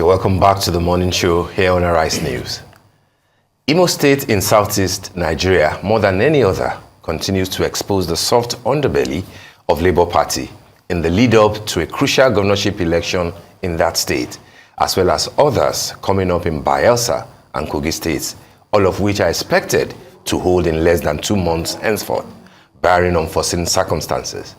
You're welcome back to the morning show here on Arise News. Imo State in southeast Nigeria, more than any other, continues to expose the soft underbelly of Labour Party in the lead-up to a crucial governorship election in that state, as well as others coming up in Bayelsa and Kogi states, all of which are expected to hold in less than 2 months henceforth, barring unforeseen circumstances.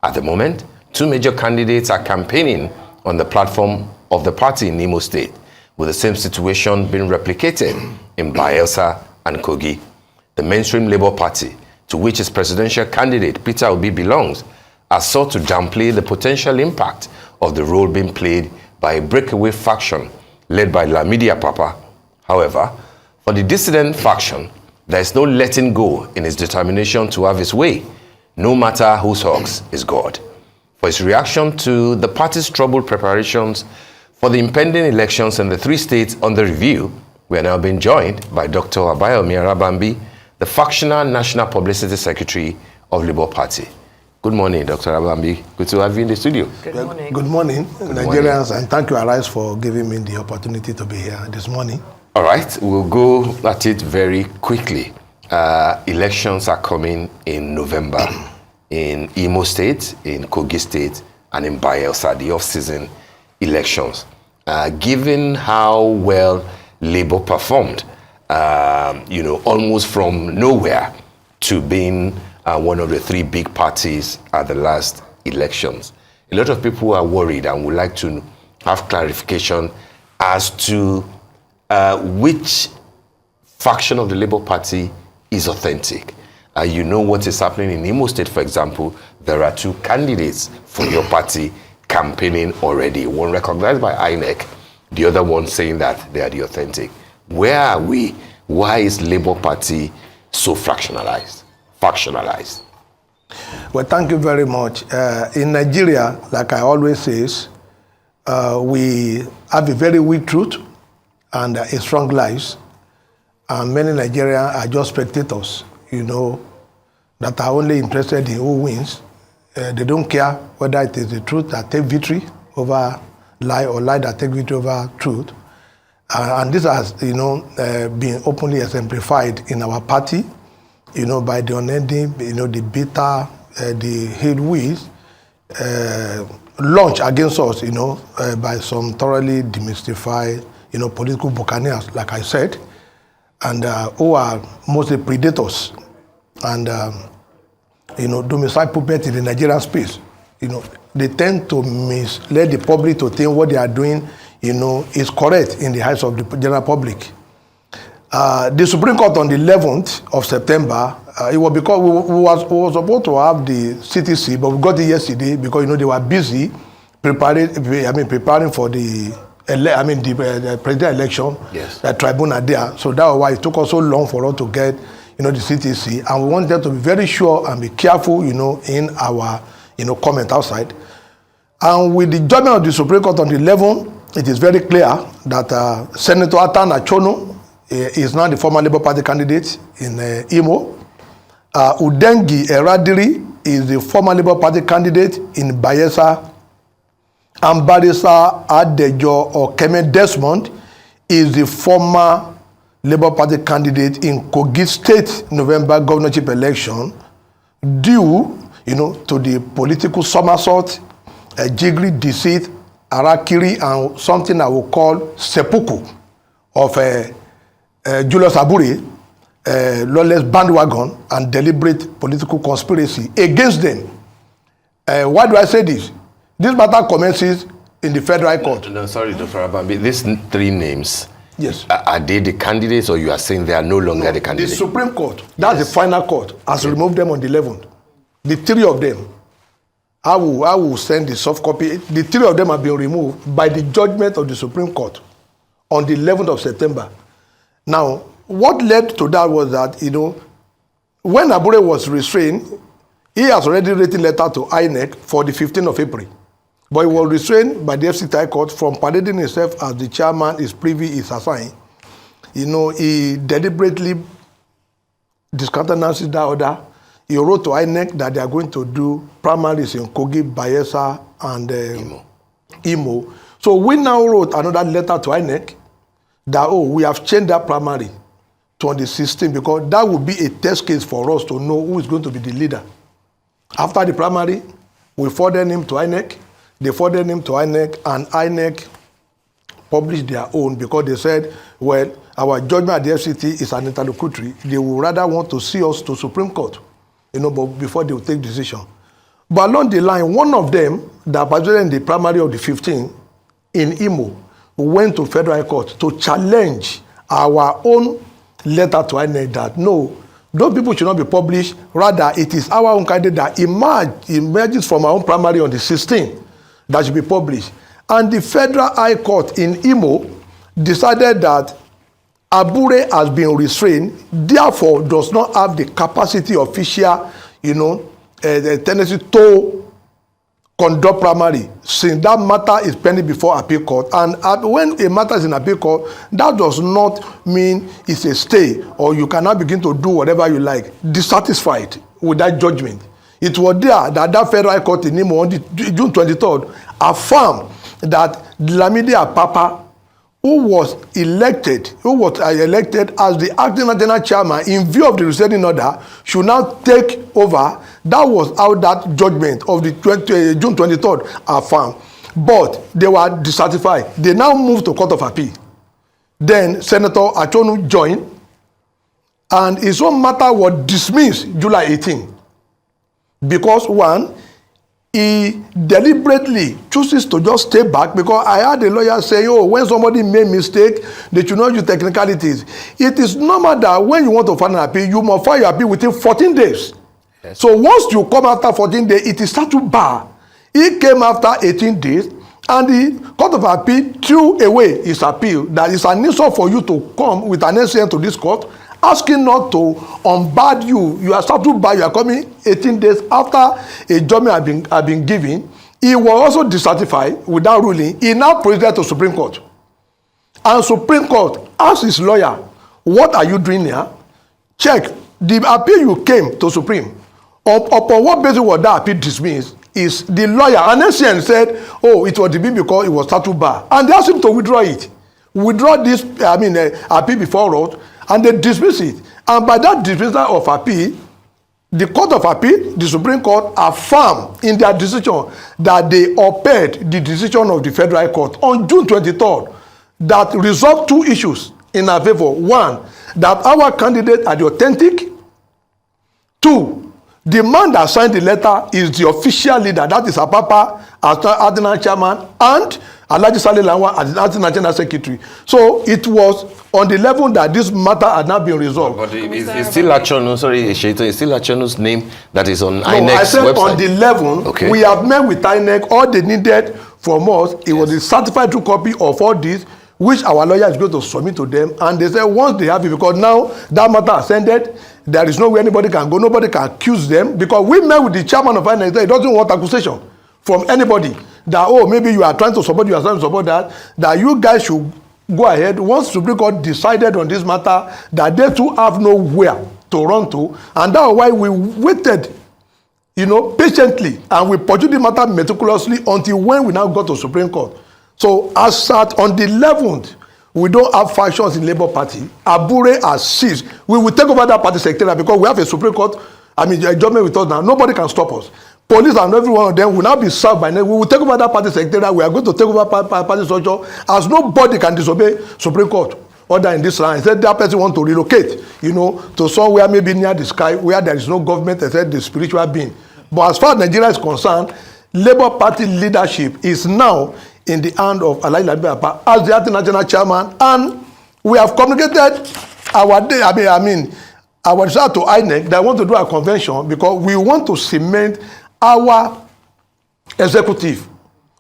At the moment, 2 major candidates are campaigning on the platform of the party in Imo State, with the same situation being replicated in Bayelsa and Kogi. The mainstream Labour Party, to which its presidential candidate Peter Obi belongs, has sought to downplay the potential impact of the role being played by a breakaway faction led by Lamidi Apapa. However, for the dissident faction, there is no letting go in its determination to have its way, no matter whose ox is God. For its reaction to the party's troubled preparations for the impending elections in the 3 states under review, we are now being joined by Dr. Abayomi Arabambi, the Factional National Publicity Secretary of Labour Party. Good morning, Dr. Arabambi. Good to have you in the studio. Good morning. Good morning, Nigerians, and thank you, Arise, for giving me the opportunity to be here this morning. All right, we'll go at it very quickly. Elections are coming in November in Imo State, in Kogi State, and in Bayelsa, the off-season elections. Given how well Labour performed, almost from nowhere to being one of the 3 big parties at the last elections, a lot of people are worried and would like to have clarification as to which faction of the Labour Party is authentic. You know what is happening in Imo State, for example. There are 2 candidates for your party campaigning already. One recognized by INEC, the other one saying that they are the authentic. Where are we? Why is Labour Party so factionalized? Well, thank you very much. In Nigeria, like I always say, we have a very weak truth and a strong lies. And many Nigerians are just spectators, that are only interested in who wins. They don't care whether it is the truth that takes victory over lie or lie that takes victory over truth. And this has, been openly exemplified in our party, by the unending, the bitter, the hate winds launched against us, by some thoroughly demystified, political buccaneers, like I said, and who are mostly predators and, domicile puppets in the Nigerian space. They tend to mislead the public to think what they are doing, is correct in the eyes of the general public. The Supreme Court on the 11th of September, it was because we were supposed to have the CTC, but we got it yesterday because, they were busy preparing for the presidential election, yes, the tribunal there. So that was why it took us so long for us to get, the CTC, and we wanted to be very sure and be careful, in our, comment outside. And with the judgment of the Supreme Court on the 11th, it is very clear that Senator Atan Achono is now the former Labour Party candidate in Imo. Udengi Eradiri is the former Labour Party candidate in Bayelsa. And Barrister Adejo Okeme Desmond is the former Labour Party candidate in Kogi State November governorship election, due, to the political somersault, jiggery, deceit, arakiri, and something I will call seppuku of Julius Abure, lawless bandwagon and deliberate political conspiracy against them. Why do I say this? This matter commences in the federal court. No, sorry, Dr. Arabambi. These 3 names, yes, are they the candidates, or you are saying they are no longer the candidates? The Supreme Court, that's the final court, has removed them on the 11th. The 3 of them, I will send the soft copy. The 3 of them have been removed by the judgment of the Supreme Court on the 11th of September. Now, what led to that was that, when Abure was restrained, he has already written letter to INEC for the 15th of April. But he was restrained by the FCT High Court from parading himself as the chairman his privy is assigned. He deliberately discountenanced that order. He wrote to INEC that they are going to do primaries in Kogi, Bayelsa, and Imo. So we now wrote another letter to INEC that, oh, we have changed that primary to on the 16th because that would be a test case for us to know who is going to be the leader. After the primary, we forwarded him to INEC. They forwarded him to INEC, and INEC published their own because they said, well, our judgment at the FCT is an interlocutory. They would rather want to see us to Supreme Court, but before they will take decision. But along the line, one of them that participated in the primary of the 15th in Imo went to Federal High Court to challenge our own letter to INEC that no, those people should not be published. Rather, it is our own candidate that emerges from our own primary on the 16th that should be published. And the Federal High Court in Imo decided that Abure has been restrained, therefore does not have the capacity official, the tendency to conduct primary, since that matter is pending before appeal court. And when a matter is in appeal court, that does not mean it's a stay or you cannot begin to do whatever you like, dissatisfied with that judgment. It was there that Federal High Court in Imo on June 23rd affirmed that Lamide Apapa, who was elected as the acting national chairman in view of the rescinding order, should now take over. That was how that judgment of the June 23rd affirmed. But they were dissatisfied. They now moved to Court of Appeal. Then Senator Achonu joined, and his own matter was dismissed July 18. Because one, he deliberately chooses to just stay back, because I heard a lawyer say, oh, when somebody made mistake, they should not use technicalities. It is normal that when you want to file an appeal, you must file your appeal within 14 days. Yes. So once you come after 14 days, it is start to bar. He came after 18 days, and the Court of Appeal threw away his appeal. That is an insult for you to come with an NCN to this court, asking not to unbar you. You are start to bar, you are coming 18 days after a judgment had been given. He was also dissatisfied with that ruling. He now proceeded to Supreme Court. And Supreme Court asked his lawyer, what are you doing here? Check. The appeal you came to Supreme, upon what basis was that appeal dismissed? Is the lawyer, and NCN said, oh, it was dismissed because it was statute bar. And they asked him to withdraw it. Withdraw this, appeal before us, and they dismiss it. And by that dismissal of appeal, the Court of Appeal, the Supreme Court, affirmed in their decision that they upheld the decision of the Federal High Court on June 23rd that resolved two issues in our favor. One, that our candidate are the authentic. Two, the man that signed the letter is the official leader. That is Apapa as Adina chairman and Alhaji Saleh Lawan as the acting national secretary. So it was on the level that this matter had not been resolved. But it's still Achonu, sorry, Sheito, it's still Achonu's name that is on INEC's website. I said on the level, okay. We have met with INEC. All they needed from us, it was a certified true copy of all this, which our lawyer is going to submit to them. And they said once they have it, because now that matter has ended, there is nowhere anybody can go, nobody can accuse them, because we met with the chairman of INEC. He doesn't want accusation from anybody that, oh, maybe you are trying to support, you are trying to support that you guys should go ahead. Once Supreme Court decided on this matter, that they too have nowhere to run to, and that's why we waited, patiently, and we pursued the matter meticulously until when we now got to Supreme Court. So as at on the 11th, we don't have factions in Labour Party. Abure has ceased. We will take over that party secretariat because we have a Supreme Court, a judgment with us now. Nobody can stop us. Police and every one of them will now be served by them. We will take over that party secretariat. We are going to take over party structure, as nobody can disobey Supreme Court order in this land. Instead, that person want to relocate, to somewhere maybe near the sky where there is no government except the spiritual being. But as far as Nigeria is concerned, Labour Party leadership is now in the hand of Alhaji Lamide Apapa as the acting national chairman, and we have communicated our desire to INEC that want to do a convention because we want to cement our executive.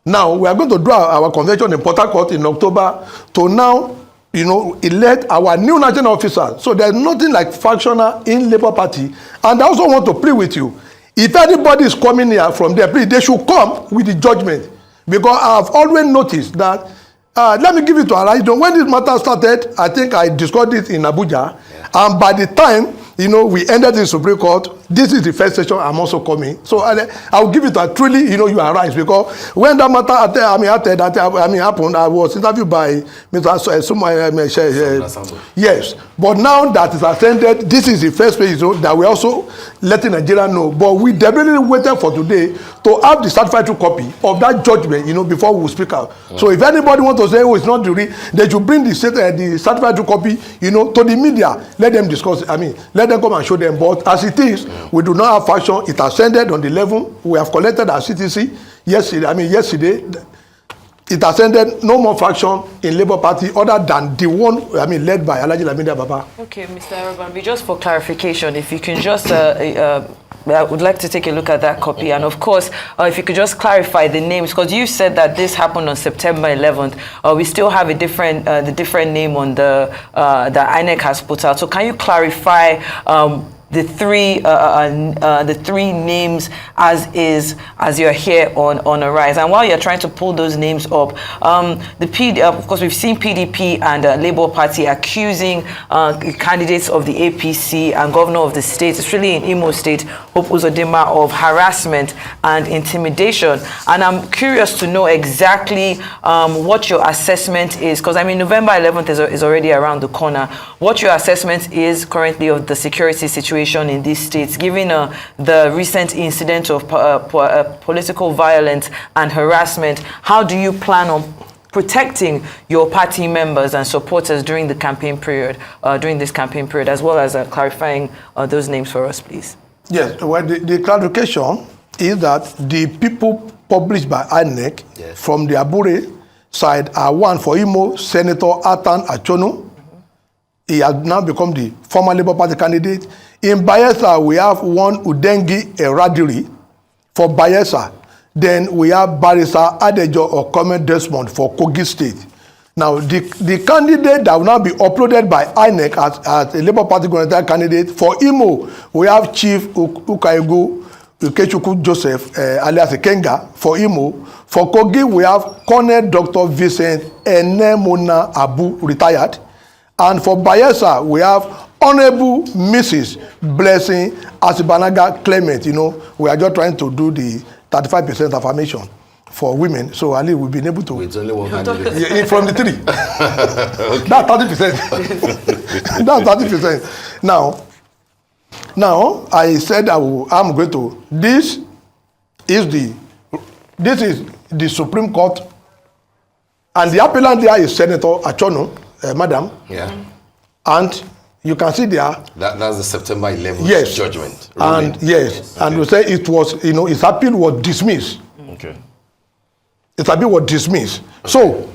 Now we are going to do our convention in Port Harcourt in October to now, elect our new national officer. So there's nothing like factional in Labour Party, and I also want to plead with you. If anybody is coming here from there, please, they should come with the judgment. Because I have always noticed that, let me give it to Alhaji. When this matter started, I think I discussed it in Abuja. Yeah. And by the time, we ended in Supreme Court, this is the first session I'm also coming. So I'll give it a truly, you are right, because when that matter happened, I was interviewed by Mr. Yes, but now that it's ascended, this is the first page that we also letting Nigeria know. But we definitely waited for today to have the certified true copy of that judgment, before we speak out. So if anybody wants to say, oh, it's not jury, they should bring the certified true copy, to the media. Let them discuss. Let them come and show them. But as it is, we do not have faction. It ascended on the level. We have collected our CTC yesterday. It ascended. No more faction in Labour Party other than the one led by Alhaji Lamidi Baba. Okay, Mr. Arabambi, just for clarification, if you can just I would like to take a look at that copy, and of course, if you could just clarify the names, because you said that this happened on September 11th. We still have a different name on the that INEC has put out. So can you clarify the three names as you're here on Arise? And while you're trying to pull those names up, of course, we've seen PDP and Labour Party accusing candidates of the APC and governor of the state, especially in Imo State, Hope Uzodinma, of harassment and intimidation. And I'm curious to know exactly what your assessment is, because November 11th is already around the corner. What your assessment is currently of the security situation in these states, given the recent incident of political violence and harassment. How do you plan on protecting your party members and supporters during the campaign period, as well as clarifying those names for us, please? Yes, well, the clarification is that the people published by INEC from the Abure side are one for Imo, Senator Atan Achono. He has now become the former Labour Party candidate. In Bayelsa, we have one Udengi Eradiri for Bayelsa. Then we have Barrister Adejo Okome Desmond for Kogi State. Now, the candidate that will now be uploaded by INEC as a Labour Party candidate, for Imo, we have Chief Ukaigu Ukechukwu Joseph, alias Kenga, for Imo. For Kogi, we have Colonel Dr. Vincent Enemona Abu, retired. And for Bayelsa, we have Honorable Mrs. Blessing Asibanaga Clement. We are just trying to do the 35% affirmation for women. So Ali, we've been able to. It's only one candidate. From the three. Okay. That's 30%. That's 30%. Now, I said I'm going to. This is the Supreme Court, and the appellant there is Senator Achono, Madam. Yeah. And you can see there. That's the September 11th judgment. And yes, okay. And we say it was, his appeal was dismissed. Okay. His appeal was dismissed. Okay. So,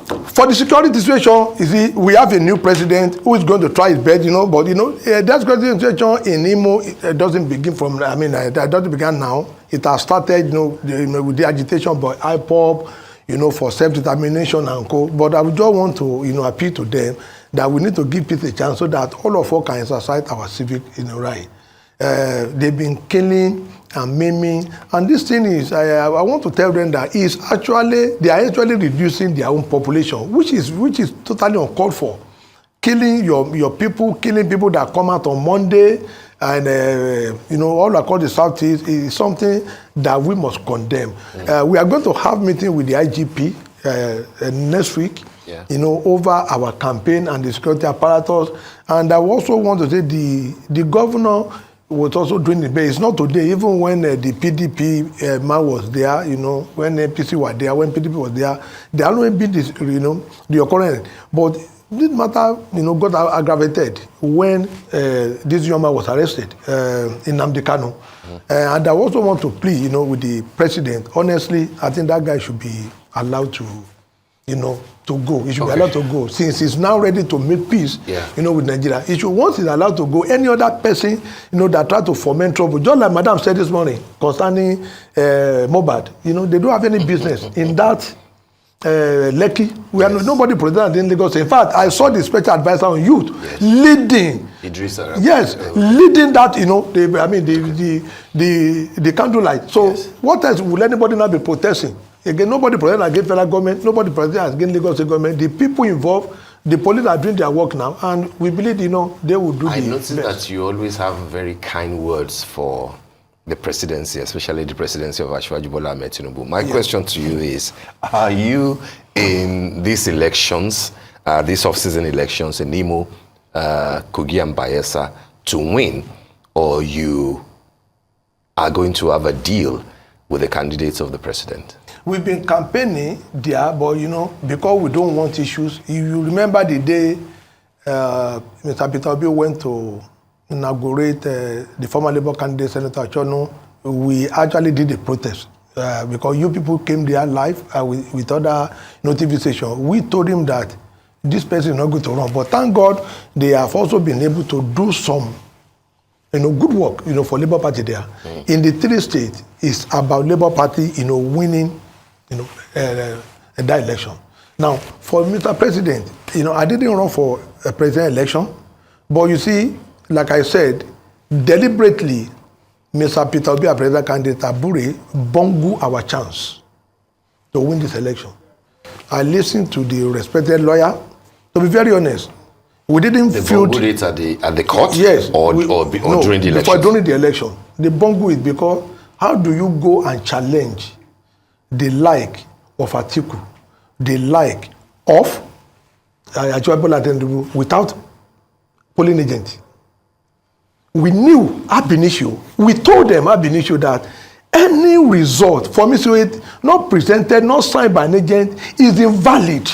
for the security situation, you see, we have a new president who is going to try his best, but that security situation in Imo, it doesn't begin from, it doesn't begin now. It has started, with the agitation by IPOB, for self-determination and co. But I would just want to, appeal to them that we need to give people a chance so that all of us can exercise our civic, right. They've been killing and maiming, and this thing is, I want to tell them that they are actually reducing their own population, which is totally uncalled for. Killing your people, killing people that come out on Monday, and all across the Southeast is something that we must condemn. We are going to have meeting with the IGP next week. Yeah. Over our campaign and the security apparatus. And I also want to say the governor was also doing the best. It's not today, even when the PDP man was there, when APC was there, when PDP was there, there always been this, the occurrence. But this matter, got aggravated when this young man was arrested in Nnamdi Kanu. And I also want to plead, with the president. Honestly, I think that guy should be allowed to, to go. He should be allowed to go. Since he's now ready to make peace, with Nigeria. Once he's allowed to go, any other person, that try to foment trouble, just like Madam said this morning concerning Mohbad, they don't have any business in that Lekki. Nobody protected in Lagos. In fact, I saw the special advisor on youth leading. Idrissa. Yes, leading that, the candlelight. So what else will anybody now be protesting? Again, nobody protested against federal government, nobody protested against Lagos government. The people involved, The police are doing their work now, and we believe, they will do I the noticed best. that you always have very kind words for the presidency, especially the presidency of Asiwaju Bola Ahmed Tinubu. My question to you is, are you in these elections, these off-season elections in Imo, Kogi and Bayelsa to win, or you are going to have a deal with the candidates of the president? We've been campaigning there, but because we don't want issues. If you remember the day Mr. Peter Obi went to inaugurate the former Labour candidate, Senator Achono, we actually did a protest because you people came there live with other TV stations. We told him that this person is not going to run, but thank God they have also been able to do some good work for Labour Party there. In the 3 states, it's about Labour Party winning that election. Now, for Mr. President, I didn't run for a president election, but you see, like I said, deliberately, Mr. Peter Obi, a president candidate, Abure, bungled our chance to win this election. I listened to the respected lawyer. To be very honest, we didn't feel it at the court. Yes, or during the election. During the election, they bungled it because how do you go and challenge the like of Atiku, the like of Asiwaju Bola Ahmed Tinubu without polling agent? We knew ab initio. We told them ab initio that any result from it not presented, not signed by an agent is invalid.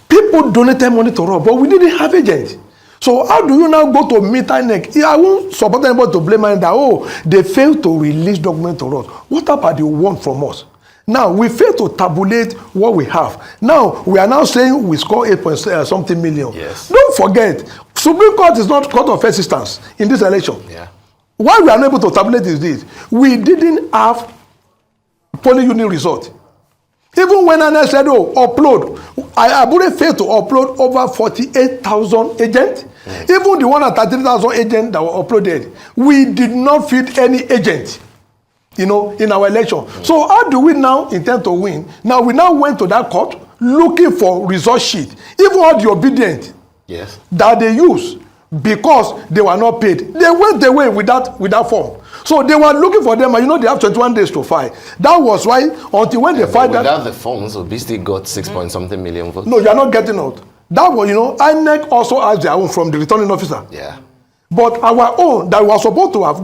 People donated money to us, but we didn't have agents. So how do you now go to meet INEC? I won't support anybody to blame INEC that, they failed to release documents to us. What about the want from us? Now, we failed to tabulate what we have. Now, we are now saying we score 8.something million. Yes. Don't forget, Supreme Court is not court of assistance in this election. Yeah. Why we are not able to tabulate is this. We didn't have polling unit result. Even when I said, upload, Abure failed to upload over 48,000 agents. Even the 133,000 agents that were uploaded, we did not feed any agent, in our election. So how do we now intend to win? Now we now went to that court looking for result sheet. Even all the obedient that they use because they were not paid, they went away with that form. So they were looking for them, and they have 21 days to file. That was why until when they filed that. Without the forms, Obi still got 6 point something million votes. No, you are not getting out. That was, INEC also has their own from the returning officer. Yeah. But our own that we were supposed to have,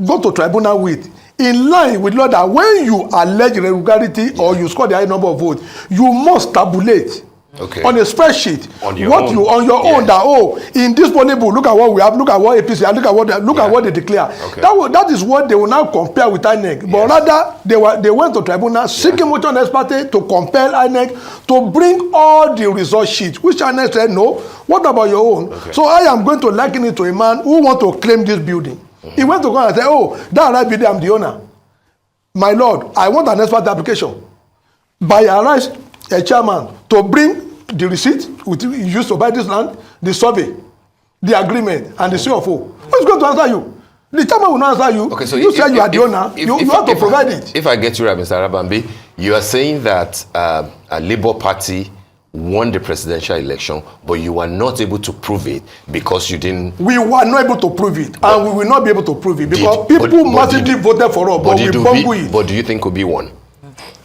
go to tribunal with, in line with law that when you allege irregularity or you score the high number of votes, you must tabulate. Okay. On a spreadsheet, on your own that in this polling, look at what we have, look at what APC, and look at what they declare. Okay. That is what they will now compare with INEC. But rather they went to tribunal seeking motion ex parte to compel INEC to bring all the result sheets, which INEC said no. What about your own? Okay. So I am going to liken it to a man who want to claim this building. He went to go and say, that right building, I'm the owner. My lord, I want an ex parte application. By arrest a chairman to bring the receipt which you used to buy this land, the survey, the agreement, and the CFO. Who's going to answer you? The chairman will not answer you. Okay, so you say you are the owner. You have to provide it. If I get you right, Mr. Arabambi, you are saying that a Labour Party won the presidential election, but you were not able to prove it because you didn't. We were not able to prove it, and we will not be able to prove it because people massively voted for us, but we bungled it. But do you think Obi won?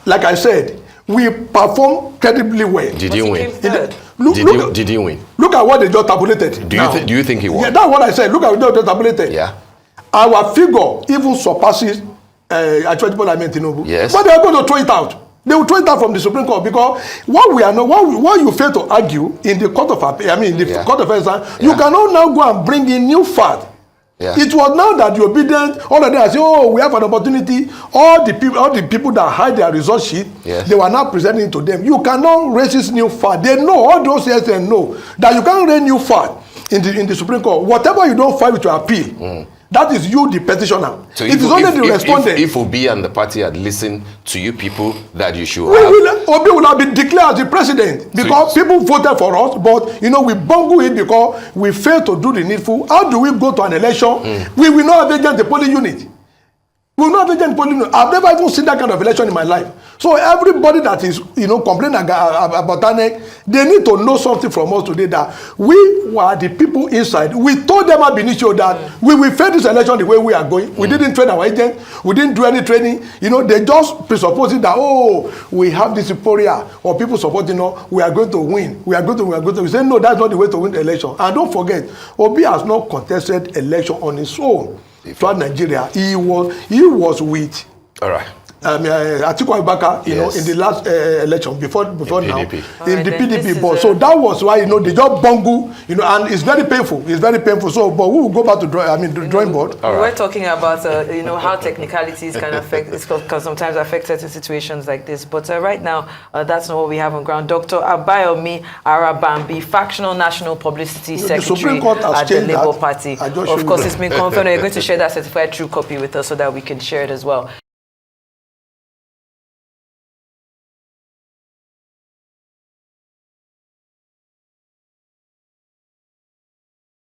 Like I said, we performed credibly well. Did you win? Did you win? Look at what they just tabulated. Do you think he won? Yeah, that's what I said. Look at what they just tabulated. Yeah. Our figure even surpasses Asiwaju Bola Ahmed Tinubu. Yes. But they are going to throw it out. They will throw it out from the Supreme Court because what you fail to argue in the court of court of assistance, you cannot now go and bring in new fact. Yeah. It was now that the obedient, all of them say, we have an opportunity. All the people that hide their result sheet, they were now presenting to them. You cannot raise this new fact. They know, all those yes and know, that you can't raise new fact in the Supreme Court. Whatever you don't file with your appeal, that is you, the petitioner. So it is only the respondent. If Obi and the party had listened to you people that you should Obi will have been declared as the president because people voted for us, but we bungle it because we failed to do the needful. How do we go to an election? We will not have agent the polling unit. We will not have agent polling. I've never even seen that kind of election in my life. So everybody that is, complaining about INEC, they need to know something from us today that we were the people inside. We told them at initio that we will fail this election the way we are going. We didn't train our agent. We didn't do any training. They just presupposing that, we have this euphoria or people supporting us, we are going to win. We are going to. We say, no, that's not the way to win the election. And don't forget, Obi has not contested election on his own. Throughout Nigeria, he was with Atiku Abubakar, in the last election before now, in the PDP board. So that was why they just bungle, and it's very painful. It's very painful. So, but we will go back to the drawing board. We were talking about how technicalities can affect, can sometimes affect certain situations like this. But right now, that's not what we have on ground. Dr. Abayomi Arabambi, Factional National Publicity Secretary at the Labour Party. Of course, it's been confirmed. We're going to share that certified true copy with us so that we can share it as well.